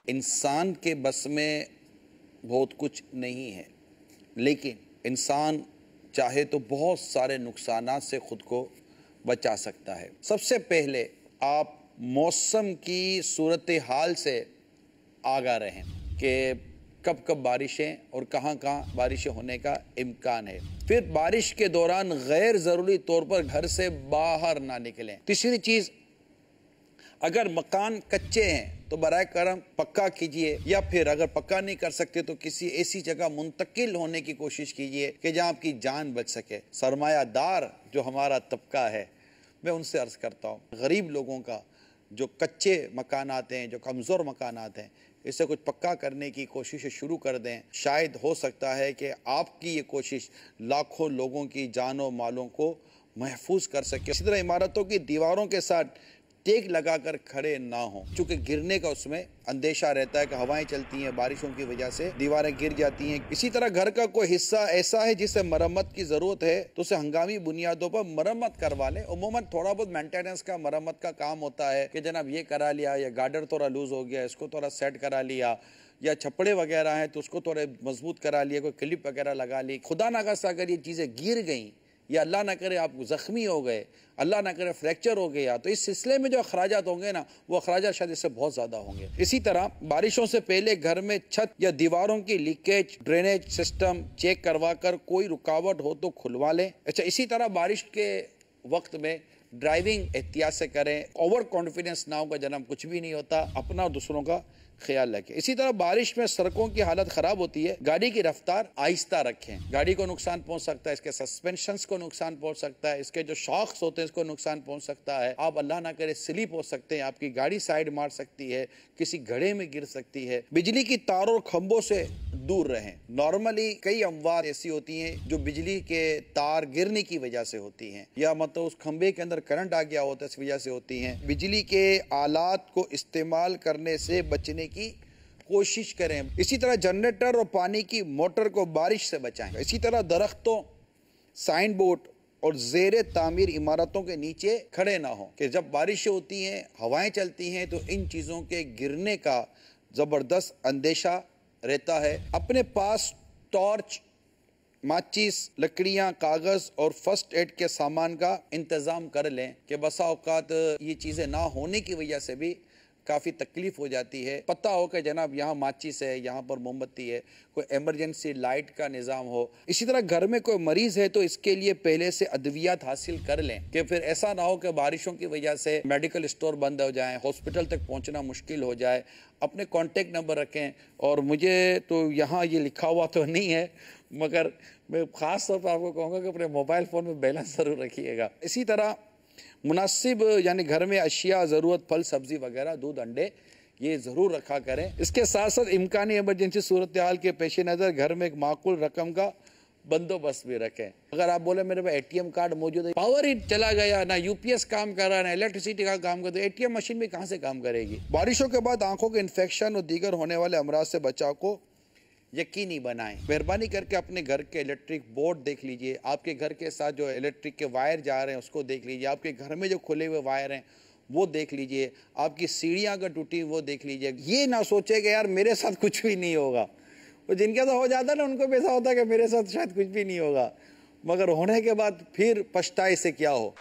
इंसान के बस में बहुत कुछ नहीं है, लेकिन इंसान चाहे तो बहुत सारे नुकसानात से ख़ुद को बचा सकता है। सबसे पहले आप मौसम की सूरत हाल से आगाह रहें कि कब कब बारिशें और कहाँ कहाँ बारिशें होने का इम्कान है। फिर बारिश के दौरान गैर ज़रूरी तौर पर घर से बाहर ना निकलें। तीसरी चीज़, अगर मकान कच्चे हैं तो बराए करम पक्का कीजिए, या फिर अगर पक्का नहीं कर सकते तो किसी ऐसी जगह मुंतकिल होने की कोशिश कीजिए कि जहां आपकी जान बच सके। सरमायादार जो हमारा तबका है, मैं उनसे अर्ज़ करता हूँ, गरीब लोगों का जो कच्चे मकानात हैं, जो कमज़ोर मकानात हैं, इससे कुछ पक्का करने की कोशिश शुरू कर दें। शायद हो सकता है कि आपकी ये कोशिश लाखों लोगों की जानों मालों को महफूज कर सके। इसी तरह इमारतों की दीवारों के साथ टेक लगाकर खड़े ना हों, चूँकि गिरने का उसमें अंदेशा रहता है कि हवाएं चलती हैं, बारिशों की वजह से दीवारें गिर जाती हैं। इसी तरह घर का कोई हिस्सा ऐसा है जिसे मरम्मत की ज़रूरत है तो उसे हंगामी बुनियादों पर मरम्मत करवा लें। उमूमन थोड़ा बहुत मेंटेनेंस का, मरम्मत का काम होता है कि जनाब ये करा लिया, या गार्डर थोड़ा लूज़ हो गया, इसको थोड़ा सेट करा लिया, या छप्पड़े वगैरह हैं तो उसको थोड़े मजबूत करा लिया, कोई क्लिप वगैरह लगा ली। खुदा ना खास्ता अगर ये चीज़ें गिर गई या अल्लाह ना करे आप ज़ख्मी हो गए, अल्लाह ना करे फ्रैक्चर हो गया, तो इस सिलसिले में जो अखराजात होंगे ना, वो अखराजात शायद इससे बहुत ज़्यादा होंगे। इसी तरह बारिशों से पहले घर में छत या दीवारों की लीकेज, ड्रेनेज सिस्टम चेक करवा कर कोई रुकावट हो तो खुलवा लें। अच्छा, इसी तरह बारिश के वक्त में ड्राइविंग एहतियात से करें। ओवर कॉन्फिडेंस ना हो का जन्म कुछ भी नहीं होता। अपना और दूसरों का ख्याल रखें। इसी तरह बारिश में सड़कों की हालत खराब होती है, गाड़ी की रफ्तार आहिस्ता रखें। गाड़ी को नुकसान पहुंच सकता है, इसके सस्पेंशंस को नुकसान पहुंच सकता है, इसके जो शॉक्स होते हैं इसको नुकसान पहुंच सकता है। आप अल्लाह ना करे स्लिप हो सकते हैं, आपकी गाड़ी साइड मार सकती है, किसी गड्ढे में गिर सकती है। बिजली की तारों और खंभों से दूर रहें। नॉर्मली कई अमवात ऐसी होती हैं जो बिजली के तार गिरने की वजह से होती हैं, या मतलब उस खंभे के अंदर करंट आ गया होता है, इस वजह से होती हैं। बिजली के आलात को इस्तेमाल करने से बचने की कोशिश करें। इसी तरह जनरेटर और पानी की मोटर को बारिश से बचाएं। इसी तरह दरख्तों, साइन बोर्ड और ज़ेरे तामीर इमारतों के नीचे खड़े ना हो कि जब बारिशें होती हैं, हवाएं चलती हैं तो इन चीज़ों के गिरने का ज़बरदस्त अंदेशा रहता है। अपने पास टॉर्च, माचिस, लकड़ियाँ, कागज़ और फर्स्ट एड के सामान का इंतज़ाम कर लें कि बसा औकात ये चीज़ें ना होने की वजह से भी काफ़ी तकलीफ हो जाती है। पता हो कि जनाब यहाँ माचिस है, यहाँ पर मोमबत्ती है, कोई एमरजेंसी लाइट का निज़ाम हो। इसी तरह घर में कोई मरीज़ है तो इसके लिए पहले से अद्वियात हासिल कर लें कि फिर ऐसा ना हो कि बारिशों की वजह से मेडिकल स्टोर बंद हो जाएं, हॉस्पिटल तक पहुँचना मुश्किल हो जाए। अपने कॉन्टेक्ट नंबर रखें, और मुझे तो यहाँ ये लिखा हुआ तो नहीं है, मगर मैं ख़ास तौर पर आपको कहूँगा कि अपने मोबाइल फ़ोन में बैलेंस ज़रूर रखिएगा। इसी तरह मुनासिब यानी घर में अशिया, ज़रूरत, फल सब्ज़ी वगैरह, दूध, अंडे, ये ज़रूर रखा करें। इसके साथ साथ इम्कानी इमरजेंसी सूरत हाल के पेश नज़र घर में एक माकूल रकम का बंदोबस्त भी रखें। अगर आप बोले मेरे पास ATM कार्ड मौजूद है, पावर ही चला गया, ना UPS काम कर रहा है, ना इलेक्ट्रिसिटी का काम कर रहा है, ATM मशीन भी कहाँ से काम करेगी। बारिशों के बाद आंखों के इन्फेक्शन और दीगर होने वाले अमराज से बचाव को यकीनी बनाएं। मेहरबानी करके अपने घर के इलेक्ट्रिक बोर्ड देख लीजिए, आपके घर के साथ जो इलेक्ट्रिक के वायर जा रहे हैं उसको देख लीजिए, आपके घर में जो खुले हुए वायर हैं वो देख लीजिए, आपकी सीढ़ियाँ अगर टूटी वो देख लीजिए। ये ना सोचे कि यार मेरे साथ कुछ भी नहीं होगा। तो जिनके साथ हो जाता है ना, उनको भी ऐसा होता है कि मेरे साथ शायद कुछ भी नहीं होगा, मगर होने के बाद फिर पछताए से क्या हो।